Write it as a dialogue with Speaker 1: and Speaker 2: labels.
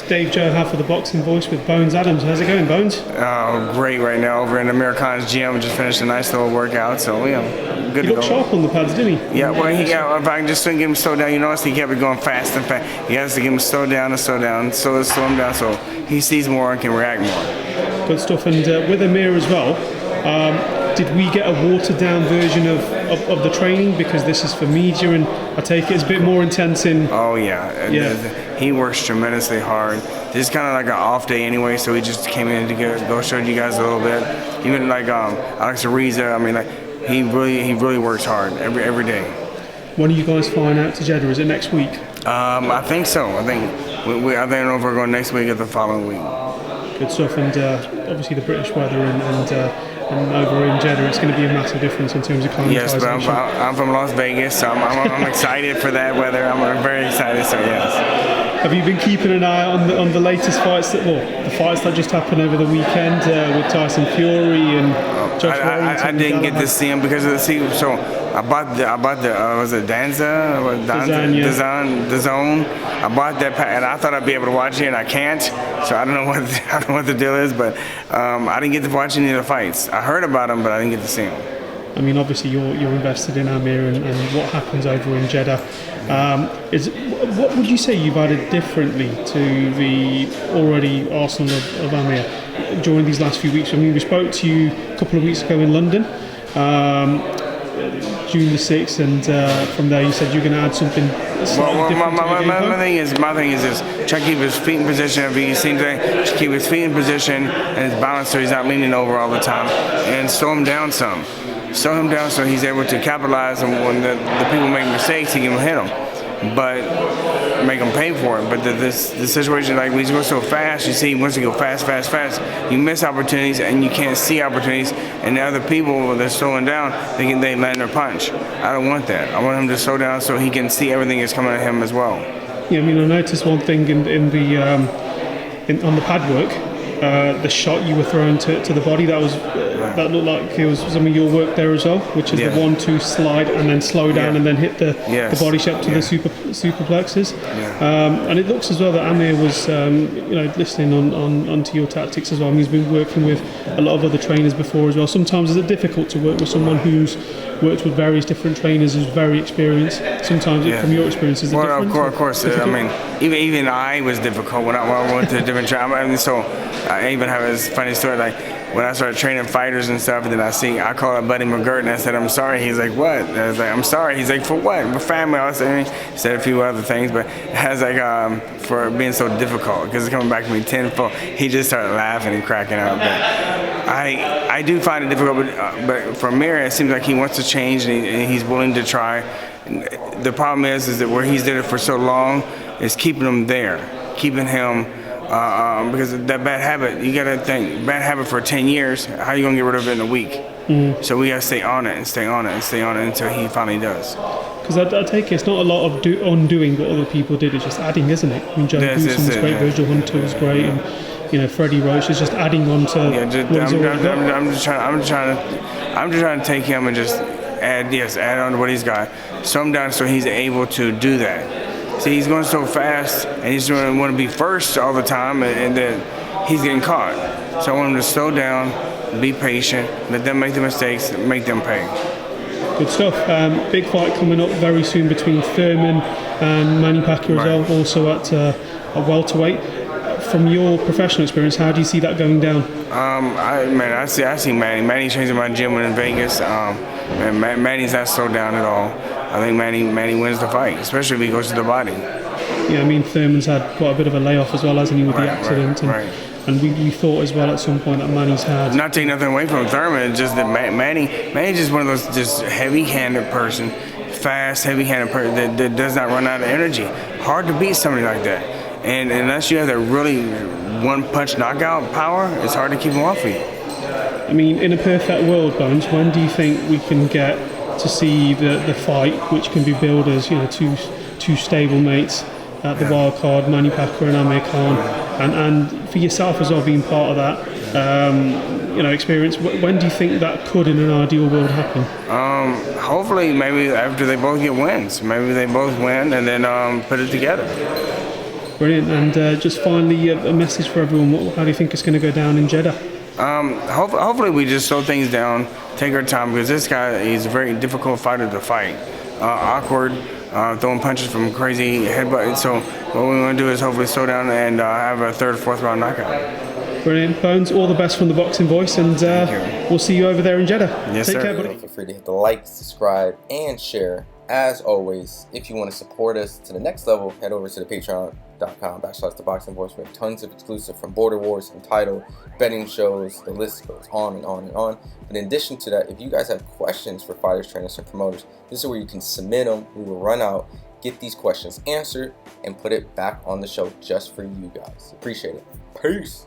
Speaker 1: Dave Joe half of the Boxing Voice with Bones Adams. How's it going, Bones?
Speaker 2: Oh, great right now over in Amir Khan's gym. Just finished a nice little workout, so yeah, good to go.
Speaker 1: He looked sharp on the pads, didn't he?
Speaker 2: Yeah, well, if I can just get him slowed down, you notice he kept it going fast and fast. He has to get him slowed down and slow down, so slow him down so he sees more and can react more.
Speaker 1: Good stuff. And with Amir as well, did we get a watered down version of the training? Because this is for media, and I take it it's a bit more intense in...
Speaker 2: Oh, yeah. He works tremendously hard. This is kind of like an off day anyway, so he just came in to go show you guys a little bit. Even like Alex Ariza, I mean, like he really works hard every day.
Speaker 1: When are you guys flying out to Jeddah? Is it next week?
Speaker 2: I think so. I don't know if we're going next week or the following week.
Speaker 1: Good stuff. And obviously the British weather and over in Jeddah, it's going to be a massive difference in terms of climatization.
Speaker 2: Yes, but I'm from Las Vegas, so I'm excited for that weather. I'm very excited, so yes.
Speaker 1: Have you been keeping an eye on the latest fights the fights that just happened over the weekend with Tyson Fury and Josh Warrington?
Speaker 2: I didn't get to see him because of the season. So I bought the was it Dazn? Dazn. I bought that, and I thought I'd be able to watch it, and I can't. So I don't know what the deal is, but I didn't get to watch any of the fights. I heard about them, but I didn't get to see them.
Speaker 1: I mean, obviously you're invested in Amir and what happens over in Jeddah. What would you say you've added differently to the already arsenal of Amir during these last few weeks? I mean, we spoke to you a couple of weeks ago in London, June the 6th, and from there you said you're going to add something slightly different.
Speaker 2: My thing is this: try to keep his feet in position. If you seen today, keep his feet in position and his balance so he's not leaning over all the time, and slow him down some. Slow him down so he's able to capitalize, and when the people make mistakes, he can hit them, but make them pay for it. But the situation, like when he goes so fast, you see once he go fast, you miss opportunities and you can't see opportunities, and the other people that's slowing down, they land their punch. I don't want that. I want him to slow down so he can see everything that's coming at him as well.
Speaker 1: Yeah, I mean, I noticed one thing on the pad work. The shot you were throwing to the body, that looked like it was some of your work there as well, which is the 1-2 slide and then slow down and then hit the body shot to the superplexes. And it looks as well that Amir was listening onto your tactics as well. I mean, he's been working with a lot of other trainers before as well. Sometimes is it difficult to work with someone who's worked with various different trainers, who's very experienced? Sometimes from your experience, is it different?
Speaker 2: Well, of course. I mean, even I was difficult when I went to a different trainer. I mean, so I even have this funny story, like when I started training fighters and stuff, and then I called up Buddy McGirt and I said, I'm sorry. He's like, what? I was like, I'm sorry. He's like, for what? We're family. I said a few other things, but I was like, for being so difficult, because it's coming back to me tenfold. He just started laughing and cracking up. But I do find it difficult, but for Amir, it seems like he wants to change and he's willing to try. The problem is that where he's did it for so long is keeping him there, keeping him. Because that bad habit, you gotta think, bad habit for 10 years, how are you gonna get rid of it in a week? So we gotta stay on it until he finally does.
Speaker 1: Because I take it, it's not a lot of undoing what other people did, it's just adding, isn't it? I mean, Joe Goosen was great, Virgil Hunter was great, and Freddie Roach is just adding on to what he's already got.
Speaker 2: I'm just trying to take him and just add on to what he's got, slow him down so he's able to do that. See, he's going so fast, and he's going to want to be first all the time, and then he's getting caught. So I want him to slow down, be patient, let them make the mistakes, make them pay.
Speaker 1: Good stuff. Big fight coming up very soon between Thurman and Manny Pacquaio as well, also at welterweight. From your professional experience, how do you see that going down?
Speaker 2: I see Manny. Manny trains in my gym in Vegas. Manny's not slowed down at all. I think Manny wins the fight, especially if he goes to the body.
Speaker 1: Yeah, I mean, Thurman's had quite a bit of a layoff as well, hasn't he, with the accident? And we thought as well at some point that Manny's had... Not
Speaker 2: taking nothing away from Thurman, it's just that Manny's just one of those just heavy-handed person, fast, heavy-handed person that does not run out of energy. Hard to beat somebody like that. And unless you have that really one-punch knockout power, it's hard to keep him off you.
Speaker 1: I mean, in a perfect world, Bones, when do you think we can get to see the fight, which can be billed as two stable mates at the wild card, Manny Pacquaio and Amir Khan, and for yourself as well being part of that experience? When do you think that could, in an ideal world, happen?
Speaker 2: Hopefully, maybe after they both get wins. Maybe they both win and then put it together.
Speaker 1: Brilliant. And just finally, a message for everyone. How do you think it's going to go down in Jeddah?
Speaker 2: Hopefully we just slow things down, take our time, because this guy is a very difficult fighter to fight. Awkward, throwing punches from crazy headbutt. So what we want to do is hopefully slow down and have a third, fourth round knockout.
Speaker 1: Brilliant. Bones, all the best from the Boxing Voice, and we'll see you over there in Jeddah.
Speaker 2: Yes,
Speaker 1: Take
Speaker 2: sir.
Speaker 1: care, buddy.
Speaker 3: Feel free to hit the like, subscribe, and share. As always, if you want to support us to the next level, head over to the patreon.com/ThaBoxingVoice. We have tons of exclusive from Border Wars, Entitled, betting shows, the list goes on and on and on. But in addition to that, if you guys have questions for fighters, trainers, and promoters, this is where you can submit them. We will run out, get these questions answered, and put it back on the show just for you guys. Appreciate it. Peace.